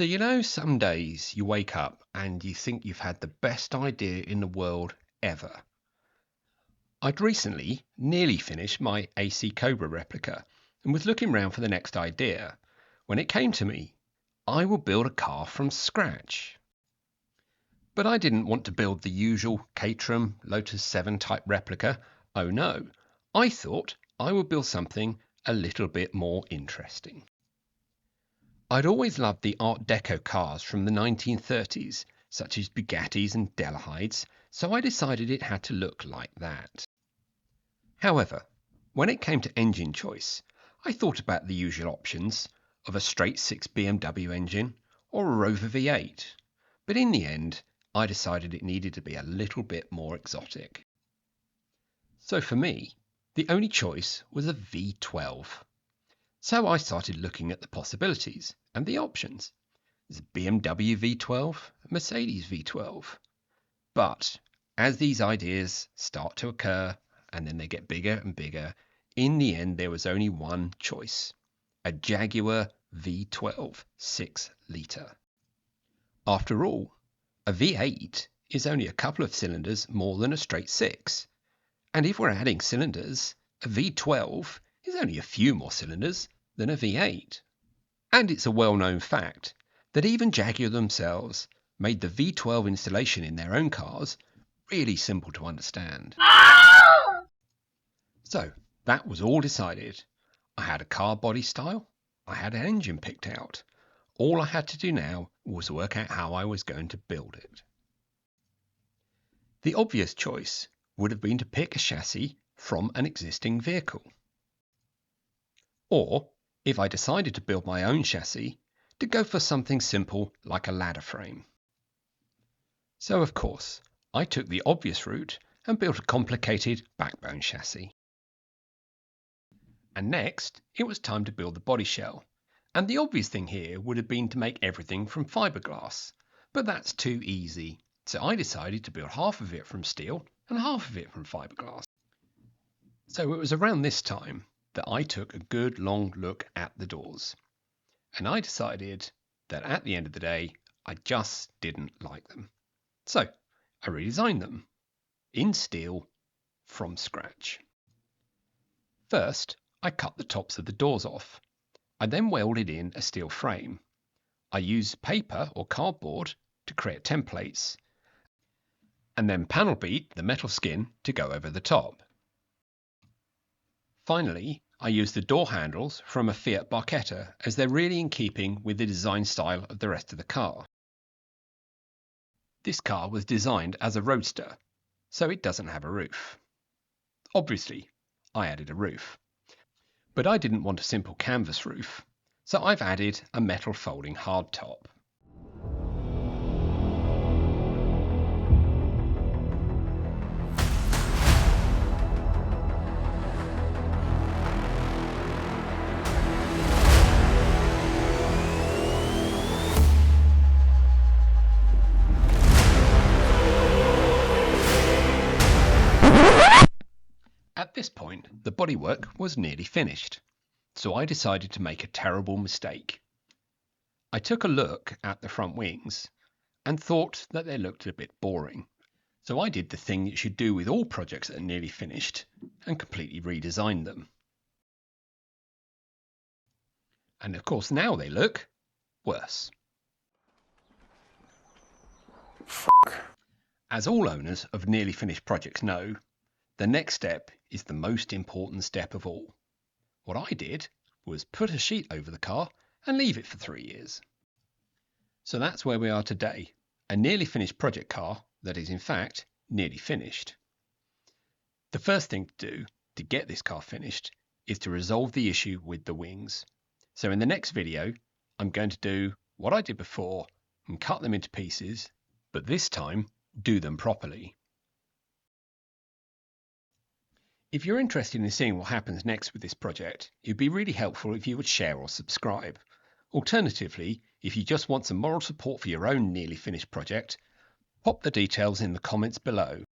So, some days you wake up and you think you've had the best idea in the world ever. I'd recently nearly finished my AC Cobra replica and was looking round for the next idea when it came to me. I will build a car from scratch. But I didn't want to build the usual Caterham Lotus 7 type replica. Oh no, I thought I would build something a little bit more interesting. I'd always loved the Art Deco cars from the 1930s, such as Bugattis and Delahides, so I decided it had to look like that. However, when it came to engine choice, I thought about the usual options of a straight 6 BMW engine or a Rover V8, but in the end, I decided it needed to be a little bit more exotic. So for me, the only choice was a V12. So I started looking at the possibilities and the options. There's a BMW V12, a Mercedes V12. But as these ideas start to occur and then they get bigger and bigger, in the end there was only one choice. A Jaguar V12 6 litre. After all, a V8 is only a couple of cylinders more than a straight 6. And if we're adding cylinders, a V12 is only a few more cylinders than a V8. And it's a well-known fact that even Jaguar themselves made the V12 installation in their own cars really simple to understand. So that was all decided. I had a car body style, I had an engine picked out. All I had to do now was work out how I was going to build it. The obvious choice would have been to pick a chassis from an existing vehicle. Or, if I decided to build my own chassis, to go for something simple like a ladder frame. So of course, I took the obvious route and built a complicated backbone chassis. And next, it was time to build the body shell. And the obvious thing here would have been to make everything from fiberglass, but that's too easy. So I decided to build half of it from steel and half of it from fiberglass. So it was around this time that I took a good long look at the doors. And I decided that at the end of the day, I just didn't like them. So I redesigned them in steel from scratch. First, I cut the tops of the doors off. I then welded in a steel frame. I used paper or cardboard to create templates, and then panel beat the metal skin to go over the top. Finally, I used the door handles from a Fiat Barchetta as they're really in keeping with the design style of the rest of the car. This car was designed as a Roadster, so it doesn't have a roof. Obviously, I added a roof. But I didn't want a simple canvas roof, so I've added a metal folding hardtop. At this point, the bodywork was nearly finished, so I decided to make a terrible mistake. I took a look at the front wings and thought that they looked a bit boring. So I did the thing you should do with all projects that are nearly finished and completely redesigned them. And of course now they look worse. As all owners of nearly finished projects know, the next step is the most important step of all. What I did was put a sheet over the car and leave it for 3 years. So that's where we are today, a nearly finished project car that is in fact nearly finished. The first thing to do to get this car finished is to resolve the issue with the wings. So in the next video, I'm going to do what I did before and cut them into pieces, but this time do them properly. If you're interested in seeing what happens next with this project, it'd be really helpful if you would share or subscribe. Alternatively, if you just want some moral support for your own nearly finished project, pop the details in the comments below.